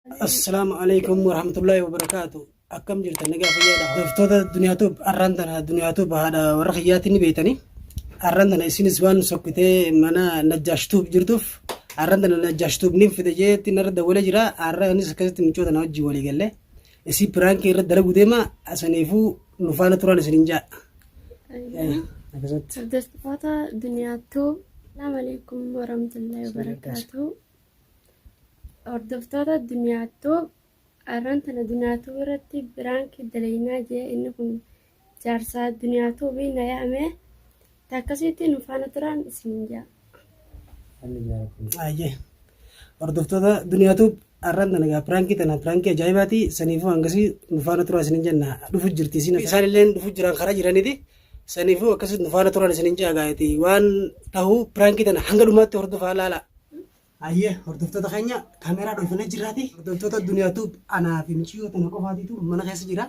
السلام عليكم ورحمة الله وبركاته. أكم جرت النجاة في هذا دفتر الدنيا توب أرندنا الدنيا توب هذا ورخياتني بيتني أرندنا يسين زوان سكتة منا نجاش توب جرتوف أرندنا نجاش توب نيم في دجاجة نرد ولا جرا أرندنا سكتة نجود أنا وجي ولا قال له يسي برانك يرد درب ديما أسنيفو نفانا ترى سنينجا. دفتر الدنيا توب. السلام عليكم ورحمة الله وبركاته. Hordoftoota Duniyaatoo arrantana Duniyaatoo irratti biraanki dalaynaa jee inni kun jaarsaa Duniyaatoo biina yaame takkasitti nu faana turan isin jaa. Ayyee hordoftoota Duniyaatoo arrantana gaa biraanki tana biraanki ajaa'ibaati saniifuu hangasii nu faana turan isin jenna dhufu jirti isin isaan illee dhufu jiran karaa jiraniti saniifuu akkasitti nu faana turan isin jaa gaayeti waan tahuu biraanki tana hanga dhumaatti hordofaa laala. Ayyee hordoftoota keenya kaameeraa dhoofnee jirraati. Hordoftoota Duniyaatoo anaa fi michiyoo tana qofaatiitu mana keessa jira.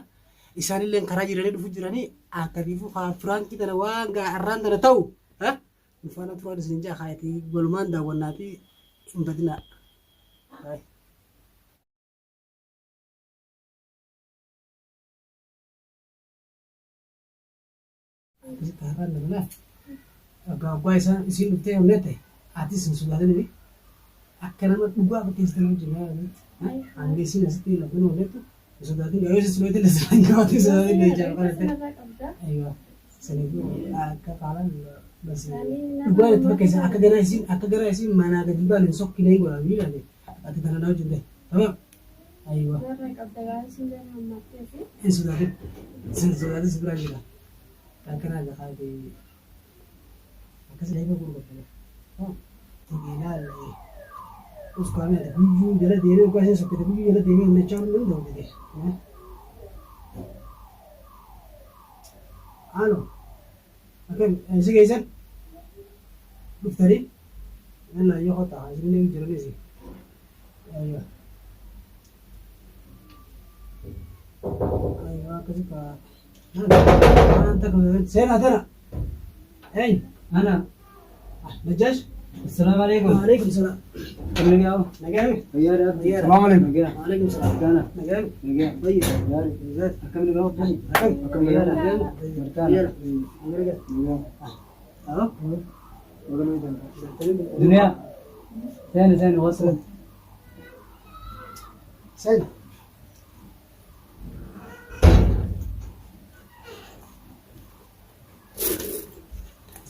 Isaanillee karaa jiranii dhufu jiranii akkatiifuu firaankii tana waan arraan tana ta'u nu faana turaan isin jaa kaayatii walumaan daawwannaati hin badinaa. Arraan dabalaa abbaa isaan isiin dhuftee hojjette ta'e aatis hin sodaatanii. Akka nama dhugaa fakkeessitanii hojjennaa hanga isin asitti lafeen hojjettu sodaatiin yoo isin silootti lasirraan gabaatee sodaatiin leejjaa qalate ayyoo saniifuu akka qaalaan dhugaa itti fakkeessan akka garaa isin manaa gadi baaleen sokkinee godhaa miidhane ati kana naa hojjette tamam ayyoo hin sodaatin si biraan jira kan kanaa gafaatee akkas leefa gurgurtame tegeelaa उसको हमें बुझू जरा देने को ऐसे सकते बुझू जरा देने में चार लोग होते थे आलो ओके ऐसे कैसे दुफ्तरी मैं ये होता है इसलिए जरूरी सी अय्या अय्या कैसे का ना तक से ना तेरा ए ना नजाश السلام عليكم. وعليكم السلام. كم نجاو؟ نجاو. يا السلام عليكم. وعليكم السلام. كنا. نجاو. نجاو. طيب. يا كم نجاو؟ كم نجاو. نجاو. نجاو. أهو. دنيا. ثاني وصلت. سيد.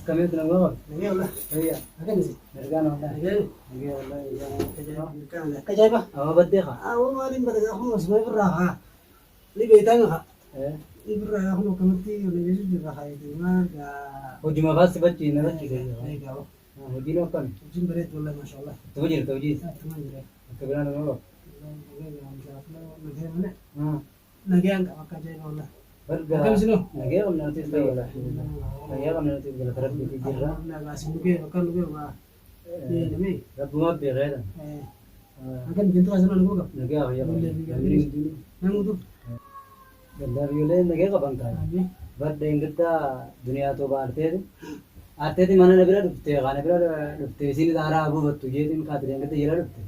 كم نجاو؟ نجاو لا. هي. أكمل زين. رجعنا والله. نجاو. نجاو والله. كجايبة. بديخة. أول ما لين بدأ أخو اسمه براها. لي بيتانها. إيه. براها أخو كمتي ولا يجوز براها يديما كا. ودي ما بس بتجي نبتجي. أيوة. ودي لو كم. جيم بريت والله ما شاء الله. توجيه. تمام جري. كبرنا نقول. نجيان كا جايبة والله. كم سنو؟ نجيب من نتيجة ولا. نجيب من نتيجة ولا ترى في جرا. لا بس نجيب وكان نجيب ما. نمي. رب ما بيغير. أكن بنتو أصلا نقول. نجيب يا بني. نمودو. गंदा भी ले लगे का बनता है बट देंगता दुनिया तो बांटते थे आते थे माने नबरा डुबते गाने बरा डुबते इसी ने तारा अबू बत्तू ये दिन का देंगते ये डुबते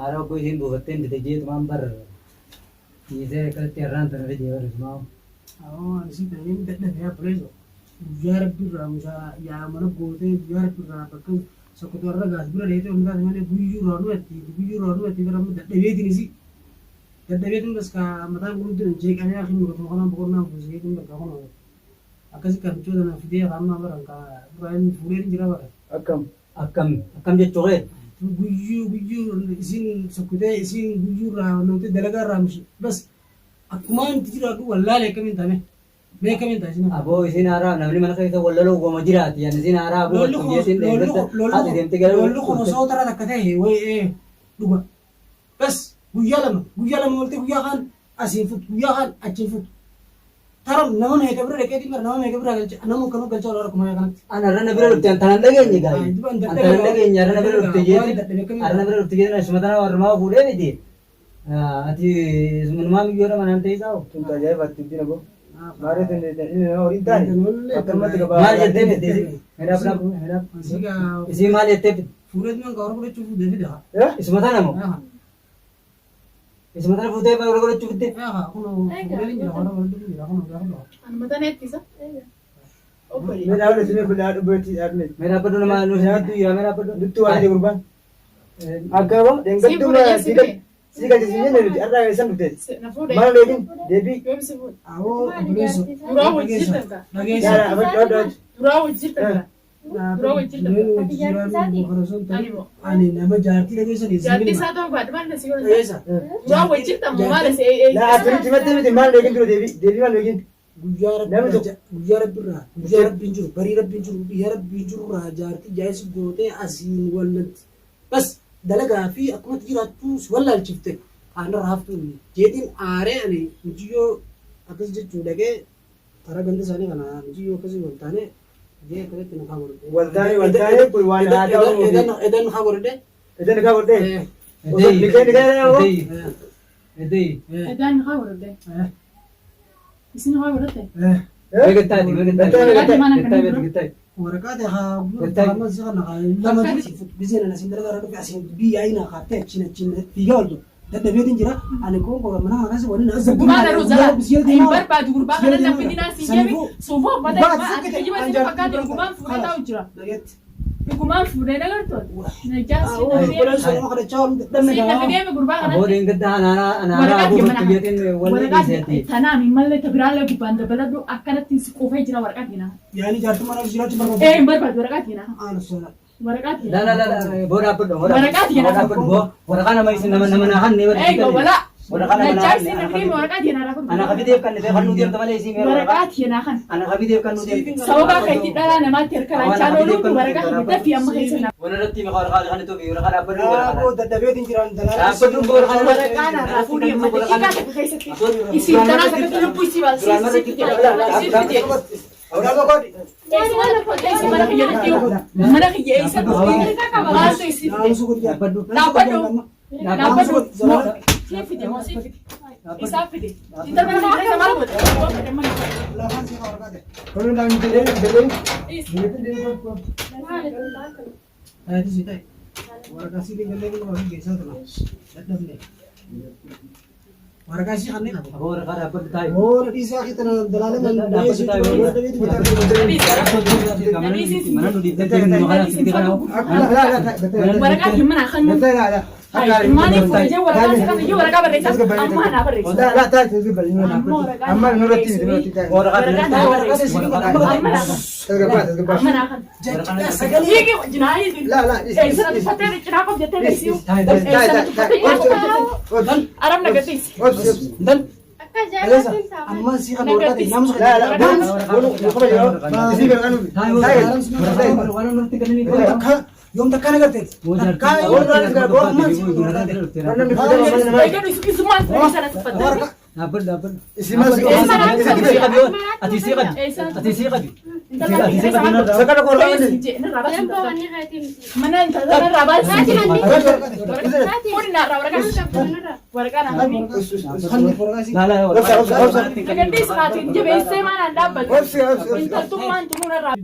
आरा कोई दिन बुबते ने ते ये तमाम पर ये से करते रन तरह ये और इसमाओ इसी तरह में बैठने गया पुलिस यार भी रामजा या मन बोलते यार भी राम पर सकुतर गास बुरा रहते उनका मैंने बुयू रोड में तेरा में दे दिन इसी تدريت بس كمثلا قلت جيك أنا أخي مرة فقنا بقولنا فوزيك من بقولنا أكاسي كم شو ده نفيديه خامنا برا كبراين فورين جرا برا أكم جت شغل بيجو إسين سكوتة إسين بيجو نوتي دلقا رامش بس أكمان تجرا أقول والله لك من تامه ما كمين تاجنا أبو إسين أرا نبني من خير ولا لو ومجرات يعني إسين أرا أبو تجيسين هذا دين تقول لولو خمسة ترى ذكته هو إيه دوبا بس guyyaa lama waltee guyyaa kaan asiin fut guyyaa kaan achiin fut taram nama meeqa bira dhaqeetiin bara nama meeqa bira galcha nama kanuu galcha wal arkuma kanatti ana rana bira dhufte antanan dhageenye gaari antanan dhageenye rana bira dhufte jeeti rana bira dhufte jeeti asmatana warmaa fuudhee miti ati sunumaa miyyoodha manaan ta'ee saa'u tun tajaajilatti itti naqo maaree tun horiin taane akkamatti qabaa maal jettee fitte isii maal jettee fitte fuudhee man kaawar godhachuu fuudhee fida ismatana moo Ismatana fuutee bara godhachuu fitte. Meedaa wal isin fuudhaa dhubeetti dhaabne. Meedaa baddu nama nu nyaattu yaa meedaa baddu. Duttuu waan jedhu gurbaan. Akka hoo deenggadduuma sii gadi siin jenne nuti arraa keessan dhufte. Maal leekin deebii. Yaara abadda adda adda. Ani nama jaartii dhageessanii Laa asirratti himattee miti maal leekin ture deebii maal leekin. guyyaa rabbiin jiru barii rabbiin jiru biyya rabbiin jiru irraa jaartii jaayis gootee asiin walnatti bas dalagaa fi akkumatti jiraattu wallaalchifte aannan raaftuu jeetiin aaree ani mujiyyoo akkas jechuu dhagee karaa ganda isaanii kana mujiyyoo akkasii waltaane jee akkasitti nakaa godhate. Waltaane kun waan aadaa Oromoo. Edan nakaa godhate. Edan nakaa godhate. Edan nakaa godhate. Isin nakaa godhate. Waraqaa haa masii kana lama biseen ana sin dalagaa dhufe asiin biyya ayina kaatee achiin fiigaa wal dadhabeetiin jira ani kun mana akkasii waliin as Gurbaan Roozaa hin barbaadu gurbaan kana namni dinaa siin jeebi suufoo uffata ati kijiba siin fakkaatu gurbaan fuudhee taa'u jira. Gurbaan fuudhee dagartooti. Najaasi namni deeme gurbaan kana. Aboodeen gadda anaanaa abuurratti jeetiin walii dhiiseeti. Tanaan hin malle tabiraalee gubbaan dabaladhu akkanatti si qofee jira waraqaa diinaa. yaani jaartummaa nama jiraachuu barbaadu. Hin barbaadu waraqaa diinaa. Waraqaa diinaa. La boodhaa baddu Waraqaa diinaa. waraqaa nama isin nama naa hanne Eega walaa. waraqaa nama Najaasi namni deeme waraqaa diinaa raafuu. ana qabideef kan nuti kan nu deemta malee isin Waraqaa diinaa kan. ana qabideef kan nu deemta. Sababa kan itti dhalaa namaatti hirkalaachaa looluun waraqaa hidda fi amma keessa nama. Walirratti maqaa waraqaa kan itti waraqaa dhaabbadhu waraqaa. dadhabeetiin jiraan dalaalaa. Dhaabbadhu waraqaa. Waraqaa narraa fuudhee amma daqiiqaa takka keessatti. Isin tanaa sakkatti lubbuu isii baasii sitti jedha. Mana kiyya eessa dhufee maaltu isii fide? Dhaabbadhu. Dhaabbadhu. Sii fide moo sii fide? Isaa fide. Inta mana keessa maal godhe? waraqaa isii kanneen Aboo waraqaa dhaabbadhu taa'e. Boora dhiisaa kita dalaalee Mana nu diittee deemnu maqaa sitti kana. Waraqaa himana kan maaliif fuudhee waraqaa isa kan iyyuu waraqaa barreessaa amma anaa barreessu. Amma nurratti Waraqaa Amma naa kan. Hiiki jinaayi eessa uffatee cinaa qof jettee beeksisu. Arab nagaddeessi. dan Akka jaallattiin amma sii kan waraqaa ta'e naamusa yoom takkaan agarte Isumaan fuudhee sana tuffatte. dhaabbadhu. Ati sii qabi. Mana intala irraa baasii kun narraa waraqaa nagaddi isaatiin jabeessee maanaan dhaabbatu intaltummaan tumuun irraa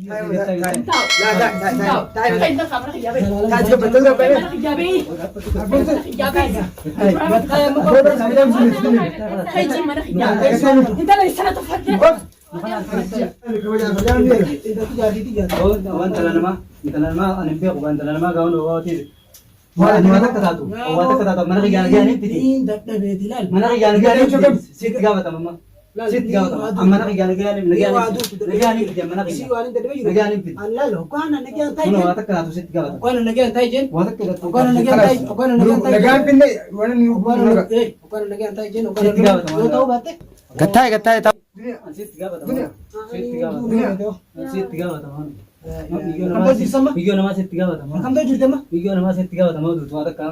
intala isana tuffatte. Waan tala namaa ani beeku waan tala namaa gaawwan owaatiif. Waan akka taatu mana xiyyaan fiti. Mana xiyyaan sitti gaafatama amma. Sitti gaafatama mana xiyyaan fiti mana xiyyaan fiti. Kun waan akka taatu sitti gaafatama. Waan akka taatu. Sitti gaafatama. Sitti gaafatama. Biyyoo namaa sitti gaafatama. Biyyoo namaa sitti gaafatama. Waan akka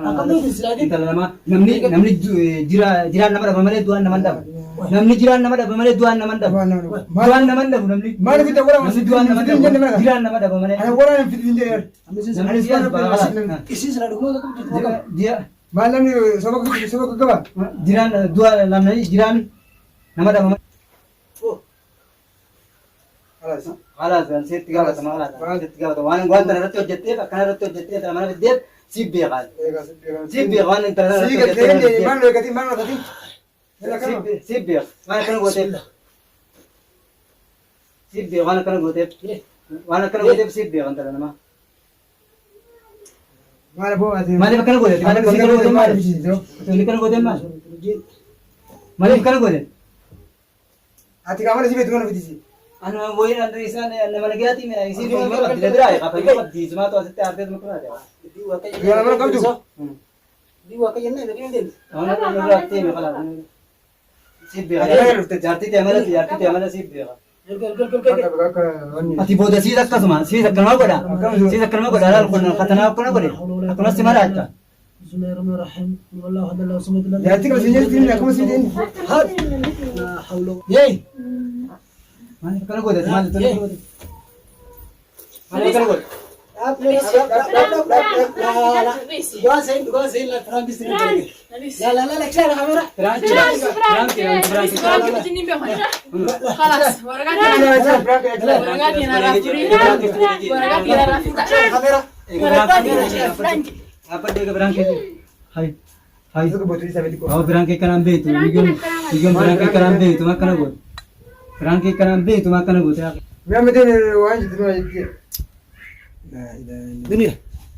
intala namaa namni jiraan nama dhaba malee du'aan nama dhaba. Namni jiraan nama dhaba malee du'aan nama dhaba. Du'aan nama dhabu namni. Namni du'aan nama dhaba. Jiraan nama dhaba malee. Namni jiraan jiraan du'a namni jiraan nama dhaba. Halas kan sitti gaafatama halas sitti gaafatama waan tana irratti hojjettee akkana irratti hojjettee mana fiddeef Sibbi kan. Egaa sibbi. Sibbi kan intala. Sii galtee maal eegatiin maal godhatiin? Sibbi waan kana gooteef. Sibbi waan kana gooteef. Waan kana gooteef sibbi kan intala nama. Maal boo ati? Maaliif kana gooteef? Maaliif kana gooteef? Maaliif kana gooteef maal? Maaliif kana gooteef? Ati kaamana si beektu mana fitisi? Anu woyin andri isaan nama nagaati mina isi fi mana tidak berai apa yang di semua tu asal tiap tiap macam ada. Gimana mana kamu tuh? Di waktu yang lain dia. Orang orang berarti macam mana? Sibbi ada. Jarti tiap mana sibbi. Ati bodoh sih tak kasih sih tak kenal kau dah lalu kata nak kau nak kau ni. Aku nasi mana aja. Bismillahirrahmanirrahim. Wallahu a'lam. Bismillah. Jarti kalau sini sini aku masih sini. Had. La haula. Yey. Mana kalau kau dah mana tu ni? Mana kalau kau? Dua sen la Frank istri. La kira kamera. خلاص Apa dia ke berangkat? Hai. Hai. Itu kebetulan saya beli kok. Oh berangkat kan ambil tu. Igam berangkat kan ambil tu makan aku. Berangkat kan ambil tu makan aku. Memang betul wajib itu wajib. Dunia.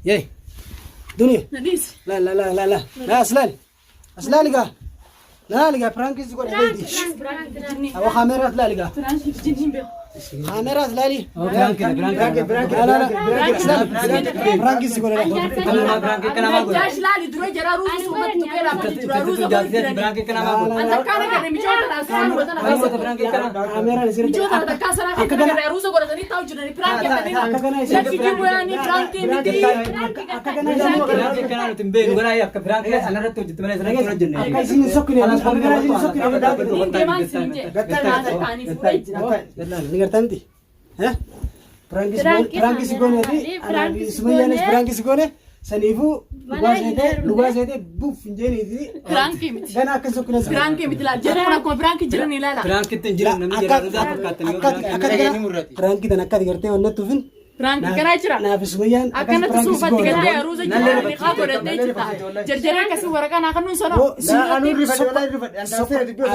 Yey. Dunia. La aslali ga. La liga Frank istri kau ada di. Awak kamera aslali ga. Kamera aslali. Oh berangkat. Frank istri kau ada. Kenapa berangkat kenapa aku? Berangkat kenapa aku? Kamera di sini. Berangkat kenapa timbe? Gua ayah ke berangkat. Anak tu jadi mana sekarang tu jenis. Apa sini sokni? Kamera sini sokni. Dengar tanti. Hah? Frank istri kau ni. Semuanya ni Frank istri kau ni. Sanifu lugas itu buf jadi itu. Dan akan sokni. Berangkat tu jiran nama jiran tu apa kata ni? Frank kita nak kata kerja orang tu fin. Nah, semuanya akan tu sempat tiga hari harus aja ni kau berada di situ. Jadi kasih warakan akan nunsana. Anu ribet yang saya itu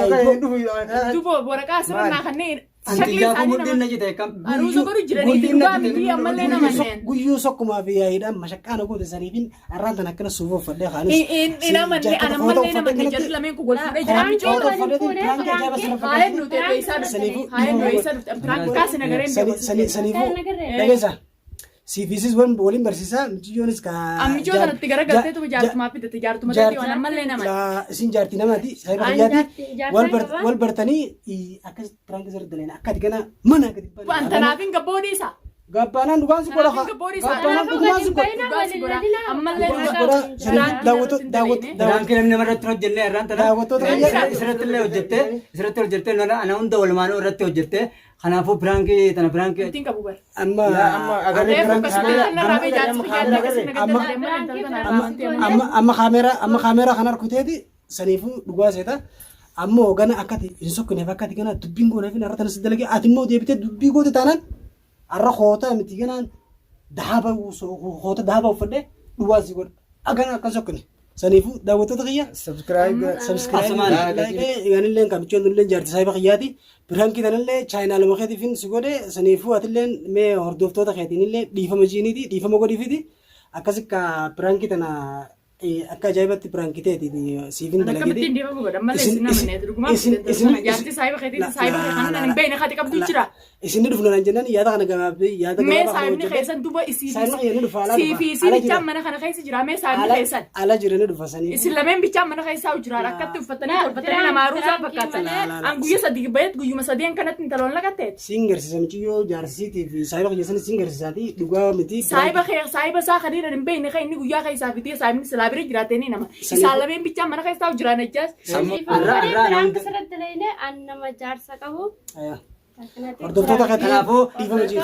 Tu warakan sebenarnya akan ni. Anti jago mungkin aja deh kam. Harus baru jadi itu juga mesti amal lena manen. Guyu sok kuma biya ida masyakkan aku desarifin aran tanah kena subuh fadli khalis. Ina manen ana manen manen jadi lamen ku gol sudah jadi Foto fadli hain nu te isa hain nu isa kasih negara ini. Sanifu dagesa. Si fisis wan boleh bersisa jonis ka. Ami jo tanah tiga raga te tu jar tu mapi te jar tu mati wana manen manen. La sin jarti nama di saya bakiyati wal bertani I akan perang keser dalena akad kana mana akad. Antara pin ke body sa. Gapanan dugaan si kola. Gapanan dugaan si kola. Amal lena. Berangkat ni nama terus jenis orang tanah. Israel ujete nona anak unda ulmano orang tu ujete. Kenapa berangkat tanah berangkat? Tinggal bubar. Amma agar amma kamera kanar kuteti sanifu dugaan saya ta. Amma ogana akati insok kene fakati kana dubingo na fina ratan sidalagi atimmo debite dubigo de tanan arra khota mitiganan dahaba khota dahaba fadde duwazi gor agana kan sokne sanifu dawato taqiya subscribe like yani len kam chon len jarti sayba qiyati birhanki tanale china lo khati fin sugode sanifu atlen me hordofto ta khati nille difama jini di difama go difidi akasika birhanki tana akka jaibatti prankite di sivin dalagi di kapten dia bagus dah malah sini mana itu rumah jadi saya pakai kan bene khati kap tu cira isini dufno nanjenan ya ta kana gabe ya ta me saya ni khaisan tu ba isi si bicam mana kana khaisi jira me saya ni khaisan ala jirene dufasani islamen bicam mana khaisa ujra rakat tu fatani na maruza bakata angu yesa di bayat gu yuma sadian kana tintalon lagatet singer si samchiyo jarsi tv saya pakai yesan singer si sati duga miti saya pakai sa khadira din bene khaini gu ya khaisa fiti saya ni salabri jirate ni nama islamen bicam mana khaisa ujra na jas Berdokter tak kata Kenapa?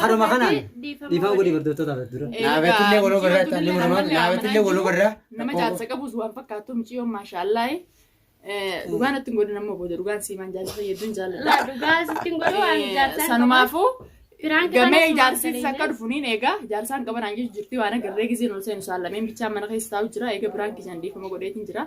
Harum makanan. Di mana gua di berdokter tak betul. Nabetulle golo berra tali muraman nabetulle golo berra. Nama jar sakabu zuar pakatum cium masyaallah. Dugaan tunggu nama bodoh dugaan si manjal saya yedun jalan. Dugaan si tunggu jar sanu mafu Gamee ijaarsiis akka dhufuniin egaa ijaarsaan qaban hanga jirti waan agarree giseen ol seenu saalameen bichaa mana keessa taa'u jira egaa biraan kishan dhiifama godheetiin jira.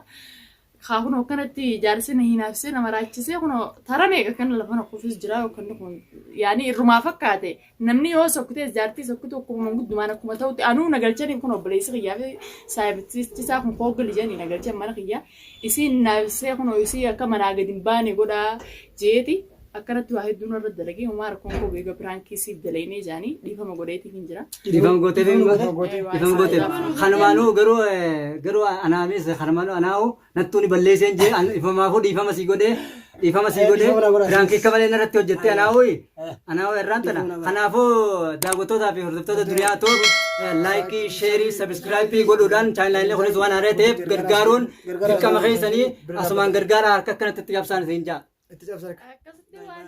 Haa kun akkanatti ijaarsi na hinaafsee nama raachisee kun taran eega kan lafa naqufis jira yookaan kun yaani irrumaa fakkaate namni yoo sokkutee ijaartii sokkutu akkuma guddumaan akkuma ta'utti anuu nagalchanii kun obboleessi kiyyaa fi saayibitiisaa kun kooggali jedhanii nagalchan mana kiyyaa isiin naafsee kun isii akka manaa gadi hin baane godhaa jeeti. Akkanatti waa hedduun irra dalagee uumaa rakkoon koo eega biraankii siif dalaynee jaanii dhiifama godheetiin hin jira. Dhiifama gooteef kanumaanuu garuu anaamis kanumaanuu anaa'u nattuuni balleesseen jee ifamaafuu dhiifama sii godhee biraankii akka malee irratti hojjettee anaa'u irraan tana kanaafuu daawwattootaa fi hordoftoota duriyaatoo laayikii sheerii sabiskiraayipii godhuudhaan chaanaalii kunis waan haaree ta'eef gargaaruun dirqama keessanii asumaan gargaara harka akkanatti itti cabsaan isin jaa. Akkasitti waan